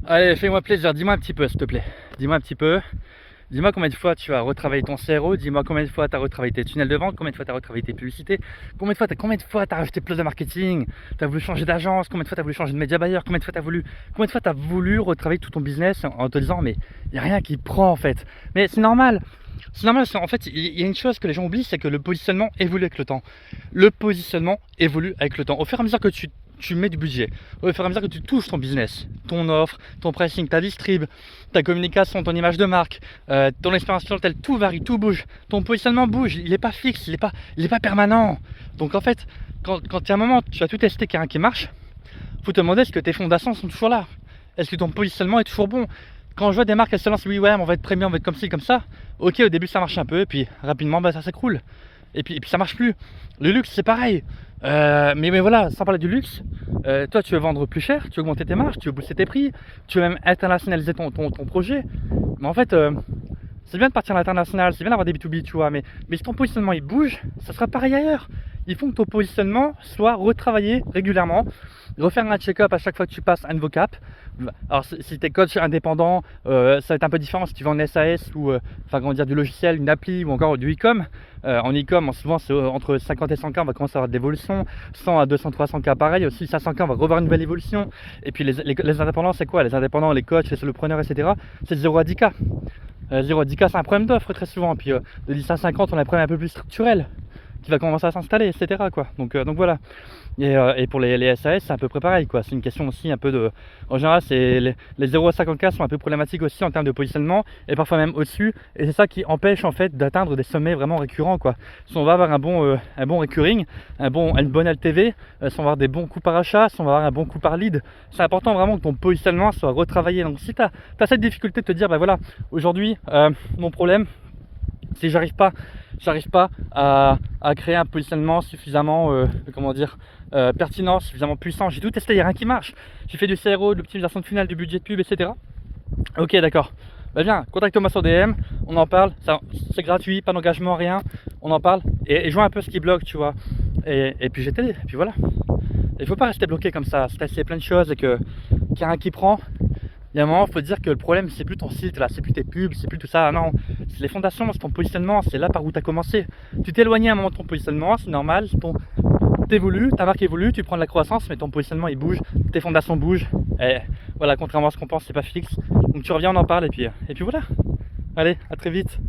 Allez, fais-moi plaisir, dis-moi un petit peu s'il te plaît. Dis-moi un petit peu. Dis-moi combien de fois tu as retravaillé ton CRO, dis-moi combien de fois tu as retravaillé tes tunnels de vente, combien de fois tu as retravaillé tes publicités, combien de fois tu as rajouté plus de marketing, tu as voulu changer d'agence, combien de fois tu as voulu changer de média buyer, combien de fois tu as voulu retravailler tout ton business en te disant mais il n'y a rien qui prend en fait. Mais c'est normal. C'est normal, parce qu'en fait, il y a une chose que les gens oublient, c'est que le positionnement évolue avec le temps. Le positionnement évolue avec le temps. Au fur et à mesure que tu mets du budget, au fur et à mesure que tu touches ton business, ton offre, ton pricing, ta distrib, ta communication, ton image de marque, ton expérience clientèle, tout varie, tout bouge. Ton positionnement bouge, il n'est pas fixe, il est pas permanent. Donc en fait, quand il y a un moment, tu as tout testé qu'il y a un qui marche, faut te demander est-ce que tes fondations sont toujours là. Est-ce que ton positionnement est toujours bon? Quand je vois des marques, elles se lancent, oui, ouais, on va être premium, on va être comme ci, comme ça. Ok, au début ça marche un peu, et puis rapidement, bah, ça s'écroule. Et puis ça marche plus. Le luxe, c'est pareil. Mais voilà, sans parler du luxe, toi, tu veux vendre plus cher, tu veux augmenter tes marges, tu veux booster tes prix, tu veux même internationaliser ton projet. Mais en fait, c'est bien de partir à l'international, c'est bien d'avoir des B2B, tu vois, mais si ton positionnement il bouge, ça sera pareil ailleurs. Il faut que ton positionnement soit retravaillé régulièrement, refaire un check-up à chaque fois que tu passes un nouveau cap. Alors si tu es coach indépendant, ça va être un peu différent si tu vends en SAS ou enfin comment dire, du logiciel, une appli ou encore du e-com. En e-com, souvent c'est entre 50 et 100K, on va commencer à avoir de l'évolution. 100 à 200, 300K pareil, aussi 500K, on va revoir une nouvelle évolution. Et puis les indépendants, c'est quoi? Les indépendants, les coachs, les solopreneurs, etc. C'est 0 à 10K. 0 à 10K, c'est un problème d'offre très souvent. Puis de 10 à 50, on a un problème un peu plus structurel qui va commencer à s'installer, etc. quoi. Donc voilà. Et pour les SAS, c'est à peu près pareil, quoi. C'est une question aussi un peu de. En général, les 0 à 50K sont un peu problématiques aussi en termes de positionnement et parfois même au-dessus. Et c'est ça qui empêche en fait d'atteindre des sommets vraiment récurrents, quoi. Si on va avoir un bon recurring, une bonne LTV, si on va avoir des bons coûts par achat, si on va avoir un bon coût par lead, c'est important vraiment que ton positionnement soit retravaillé. Donc si tu as cette difficulté de te dire, bah voilà, aujourd'hui, mon problème, si j'arrive pas à créer un positionnement suffisamment pertinent, suffisamment puissant, j'ai tout testé, il n'y a rien qui marche, j'ai fait du CRO, de l'optimisation de funnel, du budget de pub, etc. Ok, d'accord, bah viens, contacte-moi sur DM, on en parle, c'est gratuit, pas d'engagement, rien, on en parle et je vois un peu ce qui bloque, tu vois, et puis j'ai t'aidé, et puis voilà. Il faut pas rester bloqué comme ça, si t'as essayé plein de choses et qu'il y a un qui prend, il y a un moment, il faut dire que le problème, c'est plus ton site, là, c'est plus tes pubs, c'est plus tout ça. Non, c'est les fondations, c'est ton positionnement, c'est là par où tu as commencé. Tu t'es éloigné à un moment de ton positionnement, c'est normal. T'évolues, ta marque évolue, tu prends de la croissance, mais ton positionnement il bouge, tes fondations bougent. Et voilà, contrairement à ce qu'on pense, c'est pas fixe. Donc tu reviens, on en parle, et puis voilà. Allez, à très vite.